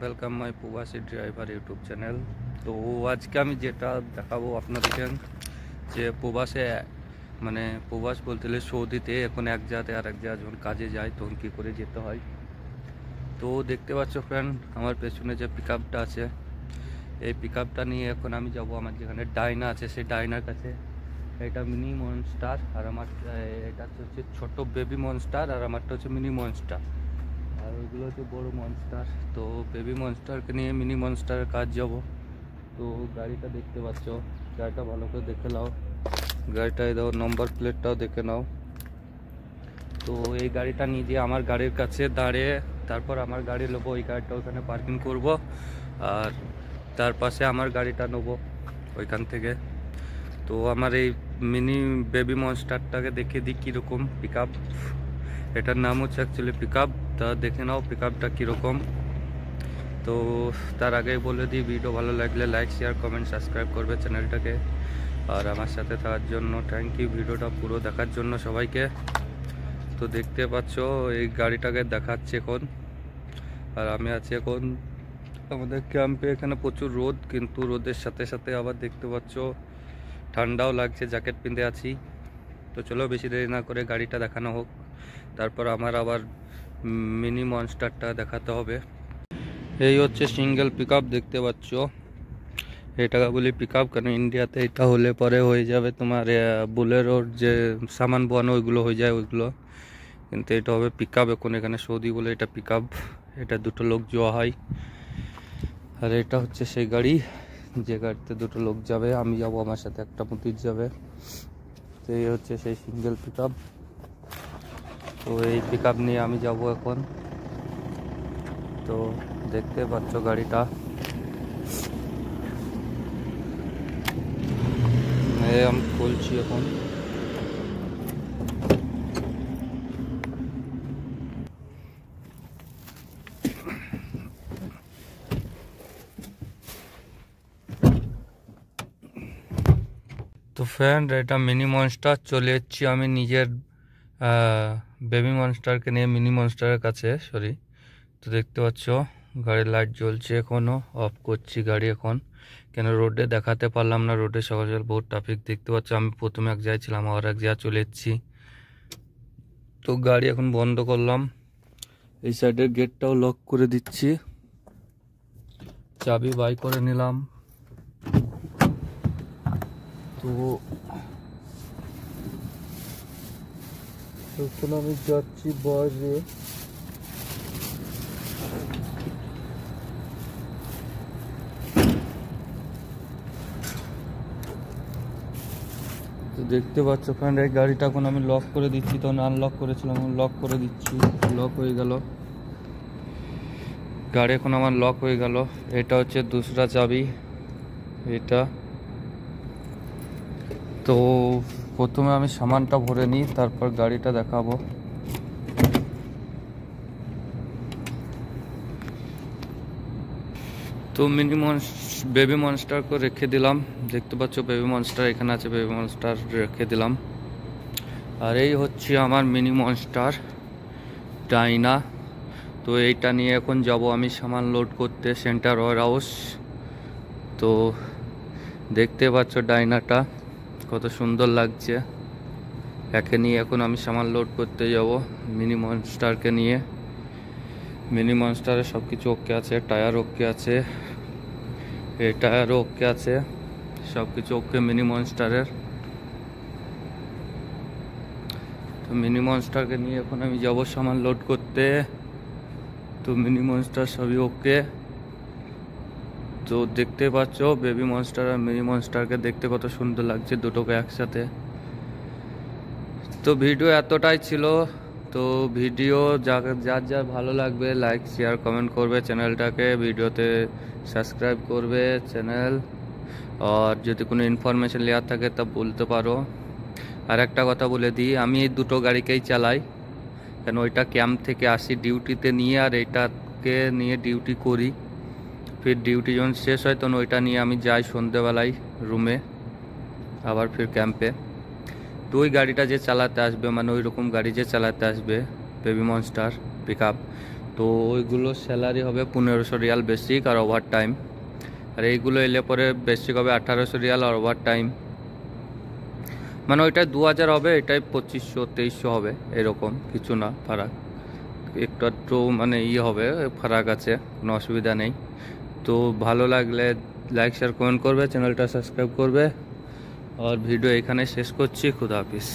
Welcome my প্রবাসী driver YouTube channel. তো আজকে আমি যেটা দেখাবো আপনাদেরকে যে প্রবাসে মানে প্রবাস বলতে গেলে সৌদিতে এখন এক জায়গাতে আর এক জায়গা যখন কাজে যায় তখন কী করে যেতে হয়। তো দেখতে পাচ্ছ ফ্রেন্ড, আমার পেছনে যে পিক আপটা আছে, এই পিক আপটা নিয়ে এখন আমি যাব আমার যেখানে ডাইনা আছে সেই ডাইনার কাছে। এটা মিনি মনস্টার আর আমার এটা হচ্ছে ছোট বেবি মনস্টার আর আমারটা হচ্ছে মিনি মনস্টার, আর ওইগুলো হচ্ছে বড় মনস্টার। তো বেবি মনস্টারকে নিয়ে মিনি মনস্টারের কাজ যাব। তো গাড়িটা দেখতে পাচ্ছ, গাড়িটা ভালো করে দেখে নাও, গাড়িটায় দাও নম্বর প্লেটটাও দেখে নাও। তো এই গাড়িটা নিয়ে দিয়ে আমার গাড়ির কাছে দাঁড়িয়ে তারপর আমার গাড়ি নেবো, ওই গাড়িটা ওইখানে পার্কিং করব আর তার পাশে আমার গাড়িটা নেবো ওইখান থেকে। তো আমার এই মিনি বেবি মনস্টারটাকে দেখে দিই কীরকম পিক আপ। এটার নাম হচ্ছে অ্যাকচুয়ালি পিক আপ। তা দেখে নাও পিক আপটা কীরকম। তো তার আগেই বলে দিই, ভিডিও ভালো লাগলে লাইক শেয়ার কমেন্ট সাবস্ক্রাইব করবে চ্যানেলটাকে। আর আমার সাথে থাকার জন্য থ্যাংক ইউ, ভিডিওটা পুরো দেখার জন্য সবাইকে। তো দেখতে পাচ্ছ এই গাড়িটাকে দেখাচ্ছে এখন, আর আমি আছি এখন আমাদের ক্যাম্পে। এখানে প্রচুর রোদ, কিন্তু রোদের সাথে সাথে আবার দেখতে পাচ্ছ ঠান্ডাও লাগছে, জ্যাকেট পিঁধে আছি। তো চলো বেশি দেরি না করে গাড়িটা দেখানো হোক, তারপর আমার আবার মিনি মনস্টারটা দেখাতে হবে। এই হচ্ছে সিঙ্গেল পিক আপ দেখতে পাচ্ছ, এটাকে বলি পিক আপ কারণ ইন্ডিয়াতে এটা হলে পরে হয়ে যাবে তোমার বুলেরোর যে সামান বোয়ানো ওইগুলো হয়ে যায় ওইগুলো, কিন্তু এটা হবে পিক আপ। এখন এখানে সৌদি বলে এটা পিক আপ, এটা দুটো লোক যাওয়া হয়। আর এটা হচ্ছে সেই গাড়ি যে গাড়িতে দুটো লোক যাবে, আমি যাব, আমার সাথে একটা মুতির যাবে। তো এই হচ্ছে সেই সিঙ্গেল পিক আপ। তো এই পিক আপ নিয়ে আমি যাব এখন। তো দেখতে পাচ্ছ গাড়িটা, আমি খুলছি এখন। তো ফ্রেন্ড, এটা মিনি মনস্টার, চলে এসেছি আমি নিজের বেবি মনস্টারকে নিয়ে মিনি মনস্টারের কাছে। সরি, তো দেখতে পাচ্ছ গাড়ির লাইট জ্বলছে, এখনও অফ করছি গাড়ি এখন, কেন রোডে দেখাতে পারলাম না, রোডে সকাল সকাল বহুত ট্রাফিক। দেখতে পাচ্ছ আমি প্রথমে এক জায়গায় ছিলাম আর এক জায়গায় চলে এসেছি। তো গাড়ি এখন বন্ধ করলাম, এই সাইডের গেটটাও লক করে দিচ্ছি, চাবি বাই করে নিলাম। তো এখন আমি যাচ্ছি বাইরে। তো দেখতে পাচ্ছ ফ্রেন্ড, এই গাড়িটা এখন আমি লক করে দিচ্ছি, তখন আনলক করেছিলাম, লক করে দিচ্ছি, লক হয়ে গেল গাড়ি, এখন আমার লক হয়ে গেল। এটা হচ্ছে দুসরা চাবি এটা। তো প্রথমে আমি সামানটা ভরে নিই, তারপর গাড়িটা দেখাবো। তো বেবি মনস্টারকে রেখে দিলাম, দেখতে পাচ্ছ বেবি মনস্টার এখানে আছে, বেবি মনস্টার রেখে দিলাম। আর এই হচ্ছে আমার মিনি মনস্টার ডাইনা। তো এইটা নিয়ে এখন যাব আমি সামান লোড করতে সেন্টার ওয়ার হাউস। তো দেখতে পাচ্ছ ডাইনাটা কত সুন্দর লাগছে, একে নিয়ে এখন আমি সামান লোড করতে যাব মিনি মনস্টারকে নিয়ে। মিনি মনস্টারে সব কিছু ওকে আছে, টায়ার ওকে আছে, এই টায়ারও ওকে আছে, সব কিছু ওকে মিনি মনস্টারের। তো মিনি মনস্টারকে নিয়ে এখন আমি যাব সামান লোড করতে। তো মিনি মনস্টার সবই ওকে। তো দেখতে পাচ্ছ বেবি মনস্টার আর মিনি মনস্টারকে দেখতে কত সুন্দর লাগছে দুটোকে একসাথে। তো ভিডিও এতটাই ছিল। তো ভিডিও যার যার ভালো লাগবে লাইক শেয়ার কমেন্ট করবে চ্যানেলটাকে, ভিডিওতে সাবস্ক্রাইব করবে চ্যানেল। আর যদি কোনো ইনফরমেশন নেওয়ার থাকে তা বলতে পারো। আর একটা কথা বলে দিই, আমি এই দুটো গাড়িকেই চালাই, কেন ওইটা ক্যাম্প থেকে আসি ডিউটিতে নিয়ে, আর এইটাকে নিয়ে ডিউটি করি। ফির ডিউটি যখন শেষ হয় তখন ওইটা নিয়ে আমি যাই সন্ধ্যেবেলায় রুমে, আবার ফির ক্যাম্পে। তো ওই গাড়িটা যে চালাতে আসবে, মানে ওই রকম গাড়ি যে চালাতে আসবে বেবি মনস্টার পিক আপ, তো তো ওইগুলো স্যালারি হবে 1500 রিয়াল বেসিক আর ওভার টাইম, আর এইগুলো এলে পরে বেসিক হবে 1800 রিয়াল আর ওভার টাইম, মানে ওইটাই 2000 হবে, এটাই 2500 2300 হবে, এরকম কিছু না ফারাক, একটু একটু মানে হবে ফারাক আছে, কোনো অসুবিধা নেই। তো ভালো লাগলে লাইক শেয়ার কমেন্ট করবে, চ্যানেলটা সাবস্ক্রাইব করবে, আর ভিডিও এখানে শেষ করছি। খুদা হাফিজ।